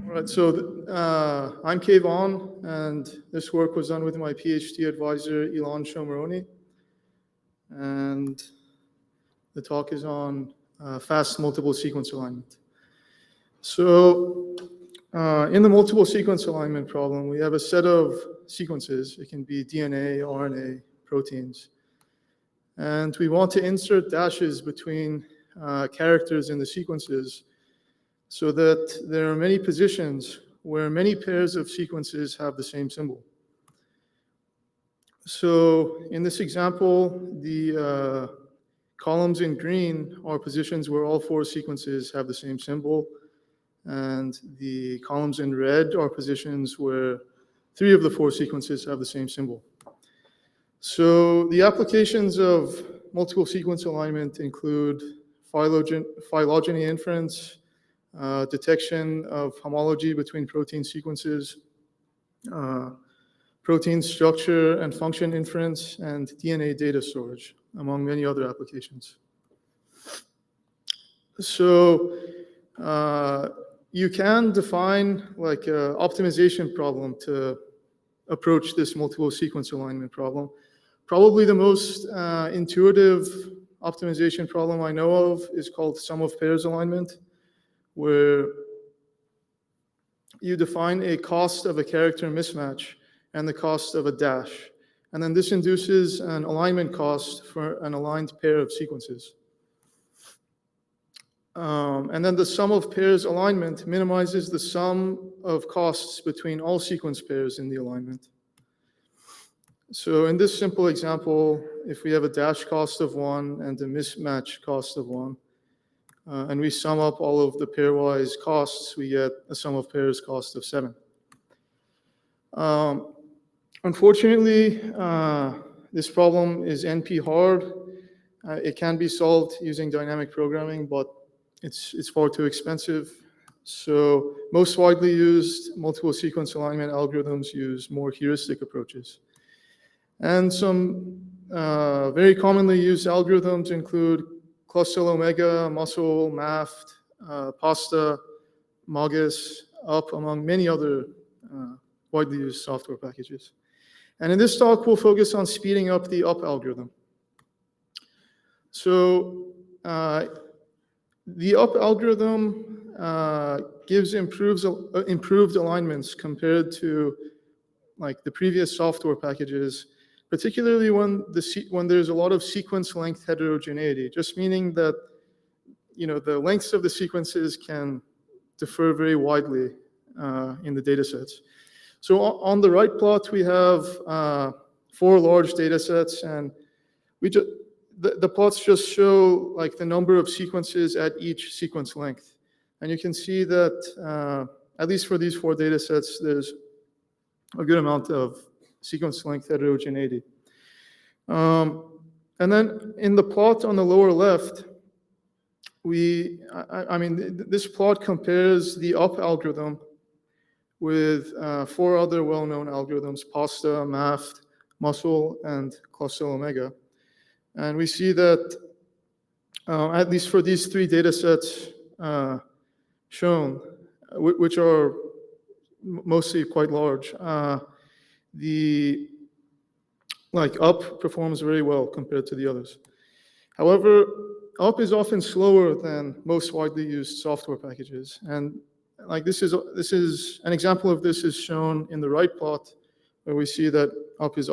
All right, so I'm Kayvon, and this work was done with my PhD advisor, Ilan Shomeroni. And the talk is on fast multiple sequence alignment. So in the multiple sequence alignment problem, we have a set of sequences. It can be DNA, RNA, proteins. And we want to insert dashes between characters in the sequences so that there are many positions where many pairs of sequences have the same symbol. So in this example, the columns in green are positions where all 4 sequences have the same symbol, and the columns in red are positions where 3 of the 4 sequences have the same symbol. So the applications of multiple sequence alignment include phylogeny inference, detection of homology between protein sequences, protein structure and function inference, and DNA data storage, among many other applications. So you can define like an optimization problem to approach this multiple sequence alignment problem. Probably the most intuitive optimization problem I know of is called sum of pairs alignment, where you define a cost of a character mismatch and the cost of a dash. And then this induces an alignment cost for an aligned pair of sequences. And then the sum of pairs alignment minimizes the sum of costs between all sequence pairs in the alignment. So in this simple example, if we have a dash cost of 1 and a mismatch cost of 1, and we sum up all of the pairwise costs, we get a sum of pairs cost of 7. Unfortunately, this problem is NP hard. It can be solved using dynamic programming, but it's far too expensive. So most widely used multiple sequence alignment algorithms use more heuristic approaches. And some very commonly used algorithms include Cluster Omega, Muscle, MAFT, Pasta, Mogis, UP, among many other widely used software packages. And in this talk, we'll focus on speeding up the UP algorithm. So the UP algorithm gives improved alignments compared to like the previous software packages, particularly when there's a lot of sequence length heterogeneity, just meaning that the lengths of the sequences can differ very widely in the data sets. So on the right plot, we have 4 large data sets, and the plots just show like the number of sequences at each sequence length. And you can see that at least for these 4 data sets, there's a good amount of sequence length heterogeneity. And then in the plot on the lower left, this plot compares the UP algorithm with 4 other well-known algorithms: Pasta, MAFT, Muscle, and Cluster Omega. And we see that at least for these 3 data sets shown, which are mostly quite large, the UP performs very well compared to the others. However, UP is often slower than most widely used software packages, and this is an example of this is shown in the right plot, where we see that UP is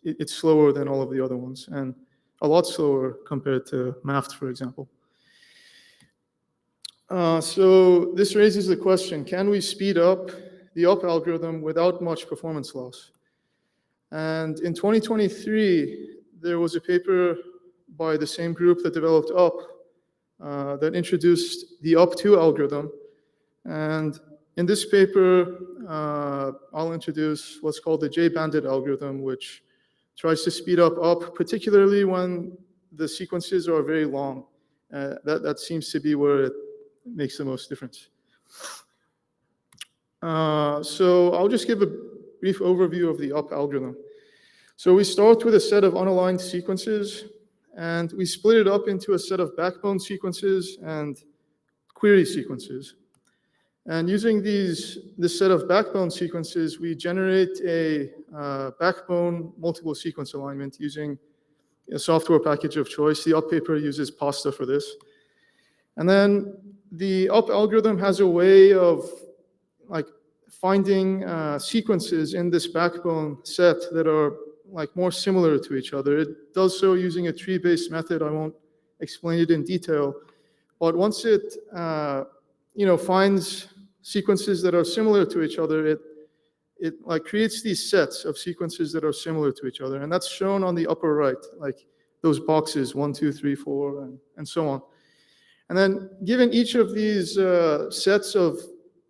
it's slower than all of the other ones, and a lot slower compared to MAFT, for example. So this raises the question: can we speed up the UP algorithm without much performance loss? And in 2023, there was a paper by the same group that developed UP that introduced the UP2 algorithm. And in this paper, I'll introduce what's called the J-bandit algorithm, which tries to speed up UP, particularly when the sequences are very long. That seems to be where it makes the most difference. So I'll just give a brief overview of the UP algorithm. So we start with a set of unaligned sequences, and we split it up into a set of backbone sequences and query sequences. And using this set of backbone sequences, we generate a backbone multiple sequence alignment using a software package of choice. The UP paper uses PASTA for this. And then the UP algorithm has a way of like finding sequences in this backbone set that are like more similar to each other. It does so using a tree-based method. I won't explain it in detail, but once it finds sequences that are similar to each other, it like creates these sets of sequences that are similar to each other, and that's shown on the upper right, like those boxes 1, 2, 3, 4, and so on. And then given each of these sets of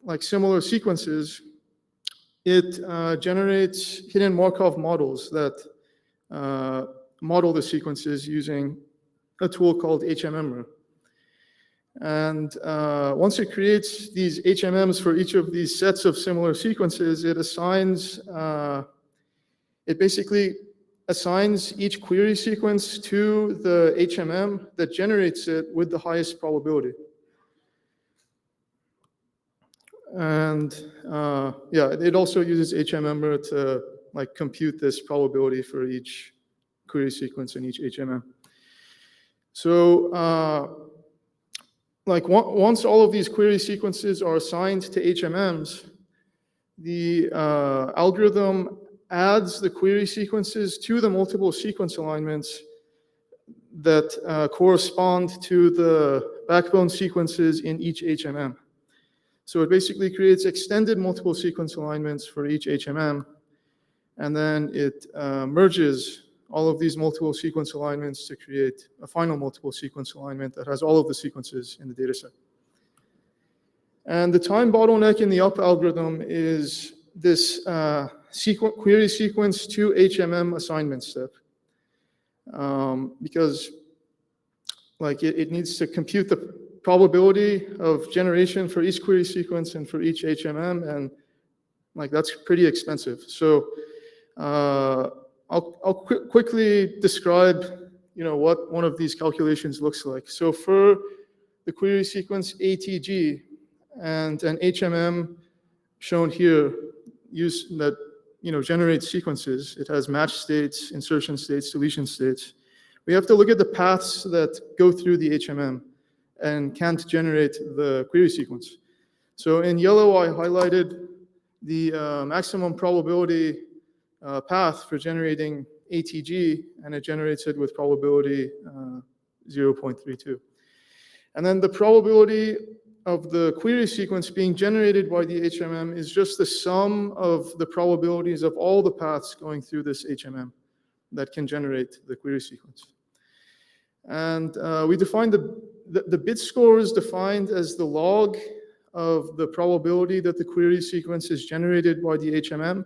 like similar sequences, it generates hidden Markov models that model the sequences using a tool called HMMer. And once it creates these HMMs for each of these sets of similar sequences, it basically assigns each query sequence to the HMM that generates it with the highest probability. And it also uses HMMer to like compute this probability for each query sequence in each HMM. So once all of these query sequences are assigned to HMMs, the algorithm adds the query sequences to the multiple sequence alignments that correspond to the backbone sequences in each HMM. So it basically creates extended multiple sequence alignments for each HMM, and then it merges all of these multiple sequence alignments to create a final multiple sequence alignment that has all of the sequences in the dataset. And the time bottleneck in the UP algorithm is this query sequence to HMM assignment step, because like it needs to compute the probability of generation for each query sequence and for each HMM, and like that's pretty expensive. So I'll quickly describe what one of these calculations looks like. So for the query sequence ATG and an HMM shown here that generates sequences, it has match states, insertion states, deletion states. We have to look at the paths that go through the HMM and can't generate the query sequence. So in yellow, I highlighted the maximum probability path for generating ATG, and it generates it with probability 0.32. And then the probability of the query sequence being generated by the HMM is just the sum of the probabilities of all the paths going through this HMM that can generate the query sequence. And we define the bit score is defined as the log of the probability that the query sequence is generated by the HMM,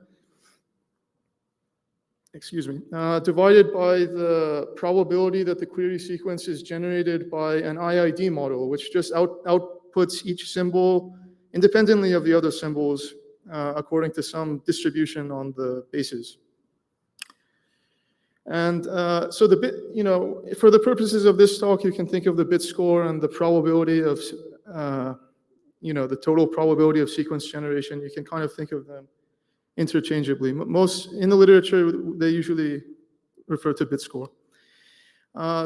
divided by the probability that the query sequence is generated by an IID model, which just outputs each symbol independently of the other symbols according to some distribution on the bases. And so the bit, for the purposes of this talk, you can think of the bit score and the probability of, the total probability of sequence generation. You can kind of think of them interchangeably. Most in the literature, they usually refer to bit score.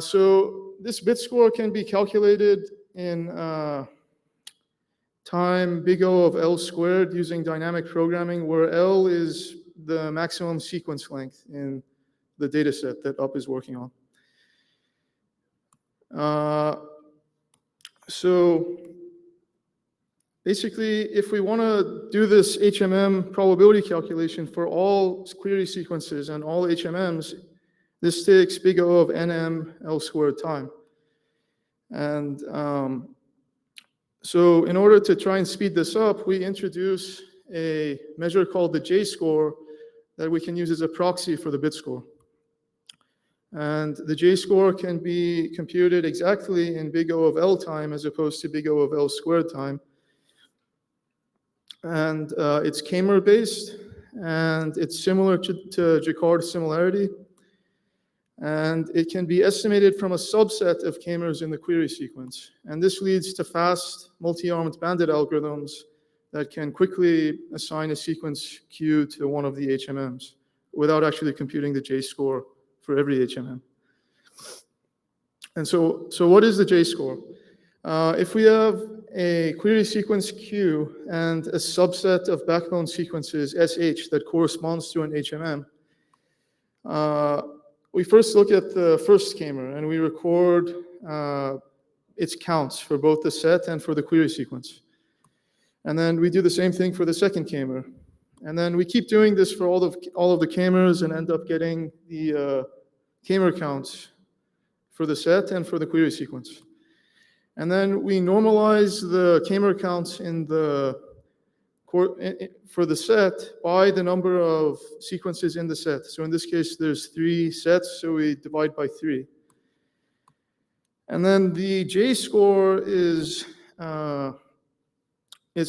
So this bit score can be calculated in time big O of L squared using dynamic programming, where L is the maximum sequence length in the data set that UP is working on. So basically, if we want to do this HMM probability calculation for all query sequences and all HMMs, this takes big O of NM L squared time. And so in order to try and speed this up, we introduce a measure called the J-score that we can use as a proxy for the bit score. And the J-score can be computed exactly in big O of L time as opposed to big O of L squared time. And it's Kamer based, and it's similar to Jacquard similarity. And it can be estimated from a subset of Kamers in the query sequence. And this leads to fast multi-armed bandit algorithms that can quickly assign a sequence Q to one of the HMMs without actually computing the J-score for every HMM. And so what is the J-score? If we have a query sequence Q and a subset of backbone sequences SH that corresponds to an HMM, we first look at the first k-mer and we record its counts for both the set and for the query sequence. And then we do the same thing for the second k-mer. And then we keep doing this for all of the k-mers and end up getting the k-mer counts for the set and for the query sequence. And then we normalize the k-mer counts for the set by the number of sequences in the set. So in this case, there's 3 sets, so we divide by 3. And then the J-score is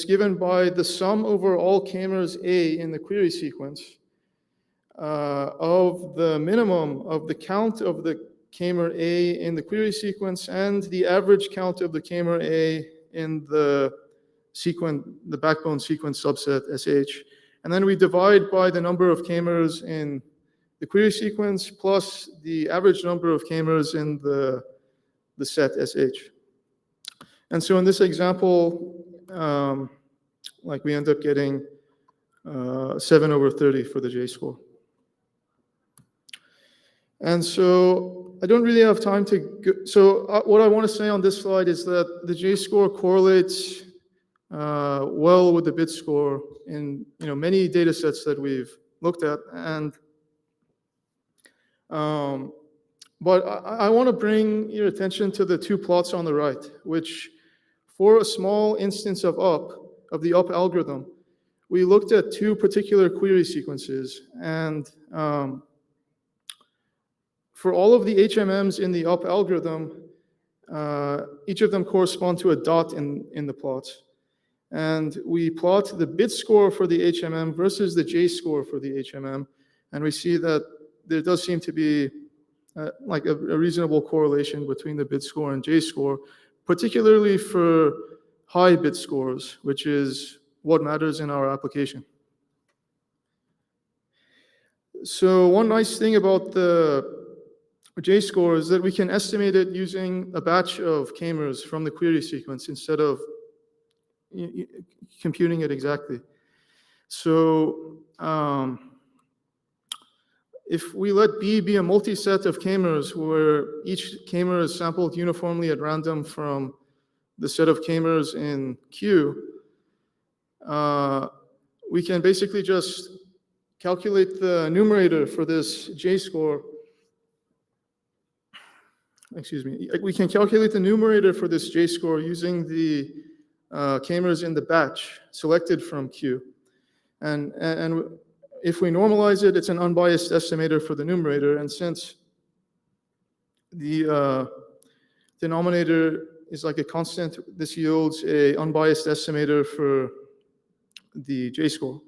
given by the sum over all k-mers A in the query sequence of the minimum of the count of the k-mer A in the query sequence and the average count of the k-mer A in the backbone sequence subset SH. And then we divide by the number of k-mers in the query sequence plus the average number of k-mers in the set SH. And so in this example, we end up getting 7/30 for the J-score. And so I don't really have time to go. So what I want to say on this slide is that the J-score correlates well with the bit score in many data sets that we've looked at. And but I want to bring your attention to the 2 plots on the right, which for a small instance of the up algorithm, we looked at 2 particular query sequences. And for all of the HMMs in the up algorithm, each of them correspond to a dot in the plots. And we plot the bit score for the HMM versus the J score for the HMM. And we see that there does seem to be a reasonable correlation between the bit score and J score, particularly for high bit scores, which is what matters in our application. So one nice thing about the J score is that we can estimate it using a batch of k-mers from the query sequence instead of computing it exactly. So if we let B be a multi-set of k-mers where each k-mer is sampled uniformly at random from the set of k-mers in Q, we can basically just calculate the numerator for this J-score. We can calculate the numerator for this J-score using the k-mers in the batch selected from Q. And if we normalize it, it's an unbiased estimator for the numerator. And since the denominator is like a constant, this yields a unbiased estimator for the J-score.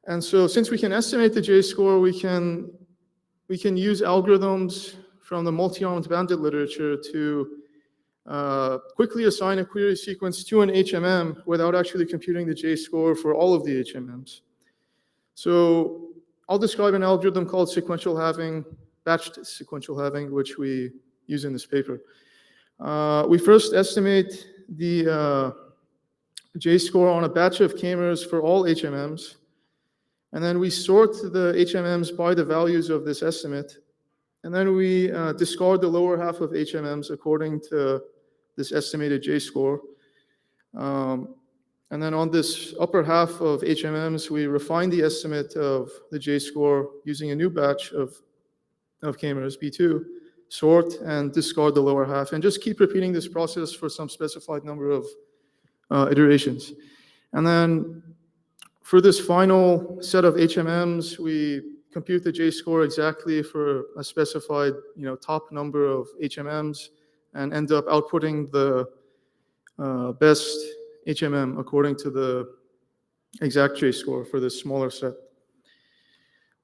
And so since we can estimate the J-score, we can use algorithms from the multi-armed bandit literature to quickly assign a query sequence to an HMM without actually computing the J-score for all of the HMMs. So I'll describe an algorithm called sequential halving, batched sequential halving, which we use in this paper. We first estimate the J-score on a batch of k-mers for all HMMs, and then we sort the HMMs by the values of this estimate, and then we discard the lower half of HMMs according to this estimated J-score. And then on this upper half of HMMs, we refine the estimate of the J-score using a new batch of k-mers, B2, sort and discard the lower half, and just keep repeating this process for some specified number of iterations. And then for this final set of HMMs, we compute the J-score exactly for a specified top number of HMMs and end up outputting the best HMM according to the exact J-score for this smaller set.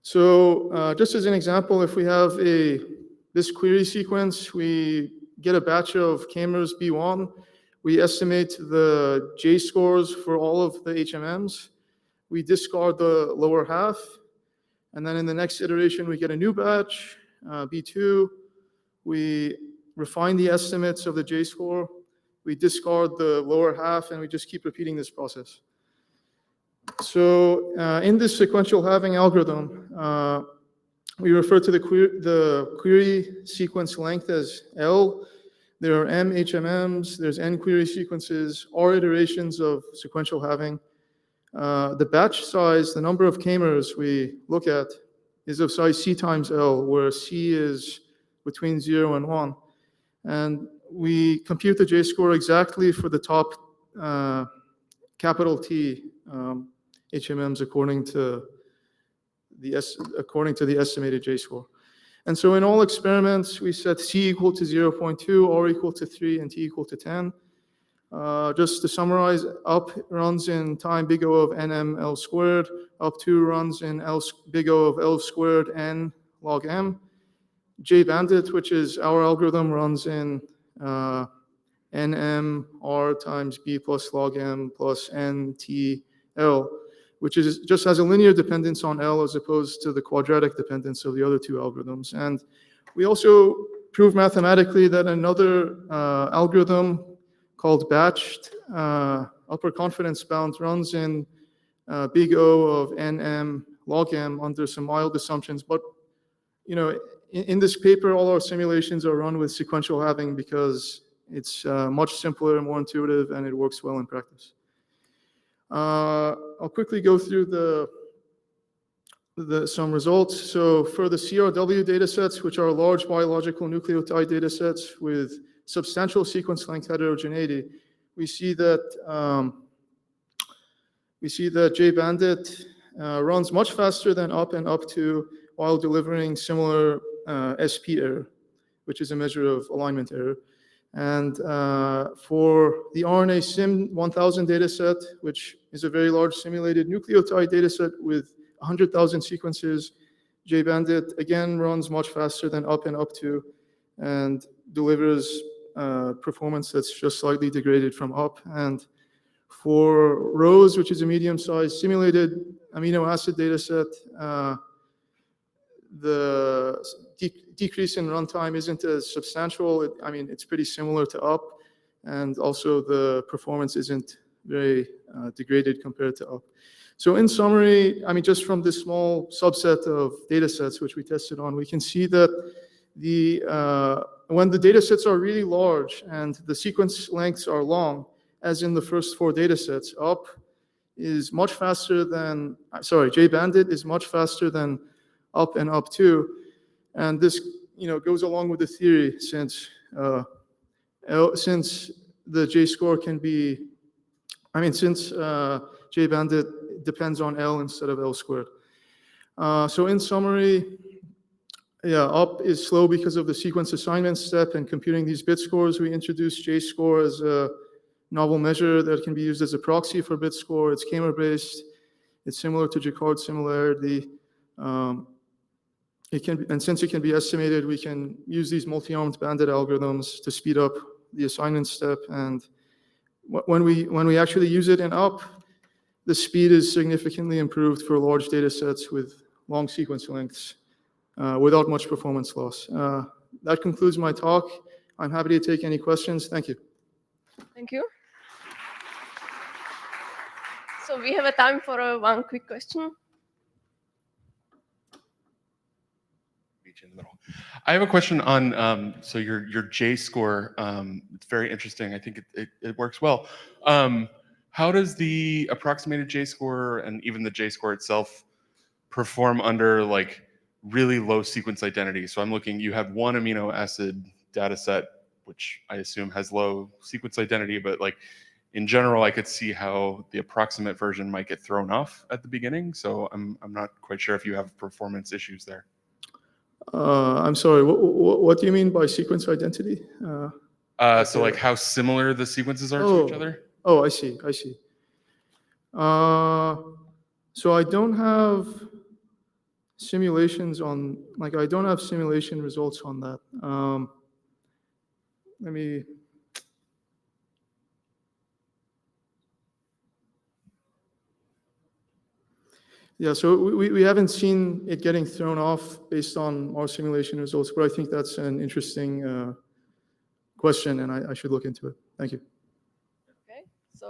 So just as an example, if we have this query sequence, we get a batch of k-mers B1 We estimate the J-scores for all of the HMMs. We discard the lower half, and then in the next iteration, we get a new batch, B2. We refine the estimates of the J-score. We discard the lower half, and we just keep repeating this process. So in this sequential halving algorithm, we refer to the query sequence length as L. There are M HMMs, there's N query sequences, R iterations of sequential halving. The batch size, the number of k-mers we look at, is of size C times L, where C is between 0 and 1. And we compute the J-score exactly for the top capital T HMMs according to the estimated J-score. And so in all experiments, we set C equal to 0.2, R equal to 3, and T equal to 10. Just to summarize, up runs in time big O of NM L squared, up 2 runs in big O of L squared N log M. J Bandit, which is our algorithm, runs in NM R times B plus log M plus N T L, which just has a linear dependence on L as opposed to the quadratic dependence of the other two algorithms. And we also prove mathematically that another algorithm called batched upper confidence bound runs in big O of NM log M under some mild assumptions. But in this paper, all our simulations are run with sequential halving because it's much simpler and more intuitive, and it works well in practice. I'll quickly go through some results. So for the CRW datasets, which are large biological nucleotide datasets with substantial sequence length heterogeneity, we see that J-Bandit runs much faster than up and up to, while delivering similar SP error, which is a measure of alignment error. And for the RNA Sim 1000 dataset, which is a very large simulated nucleotide dataset with 100,000 sequences, J-Bandit again runs much faster than up and up to, and delivers performance that's just slightly degraded from up. And for ROSE, which is a medium-sized simulated amino acid dataset, the decrease in runtime isn't as substantial. It's pretty similar to up, and also the performance isn't very degraded compared to up. So in summary, just from this small subset of data sets which we tested on, we can see that when the data sets are really large and the sequence lengths are long, as in the first 4 data sets, J-Bandit is much faster than up and up to. And this goes along with the theory, since the J-score can be, since J-Bandit depends on L instead of L squared. So in summary, up is slow because of the sequence assignment step and computing these bit scores. We introduced J-score as a novel measure that can be used as a proxy for bit score. It's k-mer-based. It's similar to Jacquard similarity. And since it can be estimated, we can use these multi-armed bandit algorithms to speed up the assignment step. And when we actually use it in up, the speed is significantly improved for large data sets with long sequence lengths without much performance loss. That concludes my talk. I'm happy to take any questions. Thank you. Thank you. So we have a time for one quick question. In the middle. I have a question on so your J-score. It's very interesting. I think it works well. How does the approximated J-score and even the J-score itself perform under like really low sequence identity? So I'm looking. You have one amino acid data set, which I assume has low sequence identity, but like in general, I could see how the approximate version might get thrown off at the beginning. So I'm not quite sure if you have performance issues there. I'm sorry, what do you mean by sequence identity? So like how similar the sequences are to each other? Oh, I see. So I don't have simulations on, I don't have simulation results on that. Yeah, so we haven't seen it getting thrown off based on our simulation results, but I think that's an interesting question, and I should look into it. Thank you.